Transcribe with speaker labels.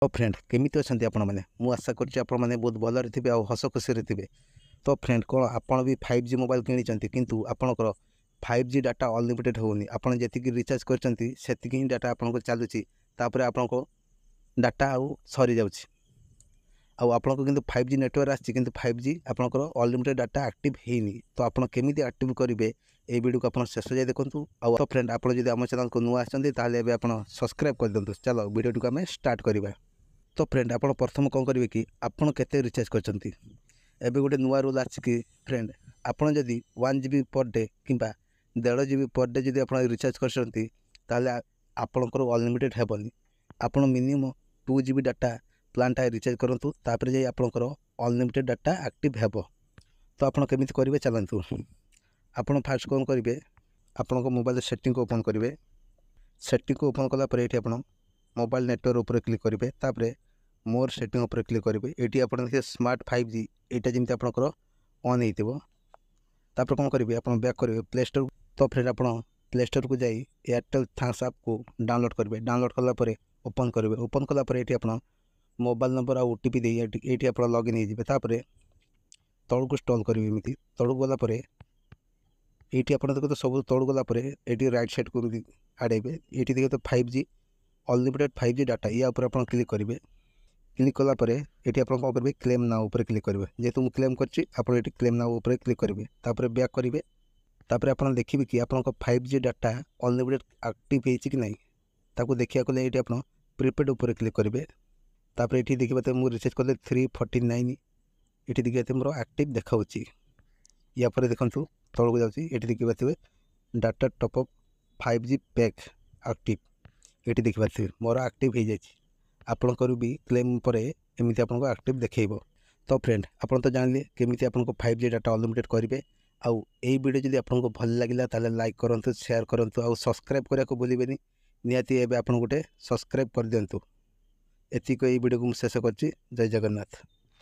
Speaker 1: तो फ्रेंड केमिति अछंती आपण माने मु आशा करछि आपण माने बहुत भलरे थिबे आ हस खुशी रे थिबे। तो फ्रेंड कोन आपण भी 5G मोबाइल किनि चंती किंतु आपणकर 5G डाटा अनलिमिटेड होनी आपण जेतिकी रिचार्ज करचंती सेतिकी ही डाटा आपण को चालुची तापर आपण को डाटा आउ सरी जाउची आपण को किंतु 5G नेटवर्क आछि किंतु 5G आपणकर अनलिमिटेड डाटा एक्टिव हेनी। तो आपण केमिति एक्टिव करिवे ए वीडियो को आपण शेष जाय देखंतु। आ तो फ्रेंड आपण जदि हम चैनल को नुआ आछंती ताले एबे आपण सब्सक्राइब कर दंतु। चलो वीडियो को हमें स्टार्ट करिबा। तो फ्रेंड आप प्रथम कौन करेंगे कि आपड़ केते रिचार्ज करछंती एबे गोटे नुआ रूल आछि कि फ्रेंड आपड़ जदि 1 GB पर डे किंबा 1.5 GB पर डे जदि आप रिचार्ज करछंती ताले आपणकर अनलिमिटेड हेबनी। आपड़ मिनिमम 2 GB डाटा प्लान टा रिचार्ज करंतु तापर जे आपणकर अनलिमिटेड डाटा एक्टिव हेबो। तो आपड़ केमिति करिवे चलंतु। आपड़ फास्ट कौन करिवे आपणको मोबाइल सेटिंग को ओपन करिवे। सेटिंग को ओपन कला पर एठी आपड़ मोबाइल नेटवर्क ऊपर क्लिक करेंगे तापर मोर सेटिंग ऊपर क्लिक करेंगे। ये आप स्मार्ट 5G यहाँ जमी आपंकर ऑन होपर कौन करेंगे आप बैक करेंगे प्ले स्टोर। तो फिर आप प्ले स्टोर को जाई एयरटेल थैंक्स ऐप को डाउनलोड करेंगे। डाउनलोड कलापर ओपन करेंगे। ओपन कलापर ये आप मोबाइल नंबर आ OTP दे ये आप लॉगिन होपर तौड़ को स्टॉल करेंगे। एमती तौड़ गलापर ये आप देखते सब तौड़ गलापर ये राइट साइड को आड़े ये देखते 5G अनलिमिटेड 5G डाटा या ऊपर आप क्लिक करेंगे। क्लिक कलापर ये आप कौन करेंगे क्लेम नाउ ऊपर क्लिक करेंगे। जेहेतु मुझे क्लेम करछि आप क्लेम नाउ ऊपर क्लिक करेंगे तापर बैक करेंगे। तापर आप देखिए कि आप 5G डाटा अनलिमिटेड एक्टिव होती कि नहीं ताको देखिया कले ये आप प्रीपेड ऊपर क्लिक करेंगे। तापर ये देखिए मुझे रिचार्ज कले 349 ये देखिए मोर एक्टिव देखा या पर देखूँ तौक जाऊँगी। ये देखिए data top up 5G pack active ये देखिए मोर एक्टिव हो जाए। आपंकर भी क्लेम पर एमती आपको एक्टिव देखो। तो फ्रेंड आप तो जानले केमी आपको 5G डाटा अनलिमिटेड करेंगे। आउ यही वीडियो जब आपको भल लगे ताले लाइक करूँ शेयर करूँ आउ सब्सक्राइब करने को भूलें निहाती एवं आप गोटे सब्सक्राइब कर दिंतु। एतिक वीडियो को शेष कर जय जगन्नाथ।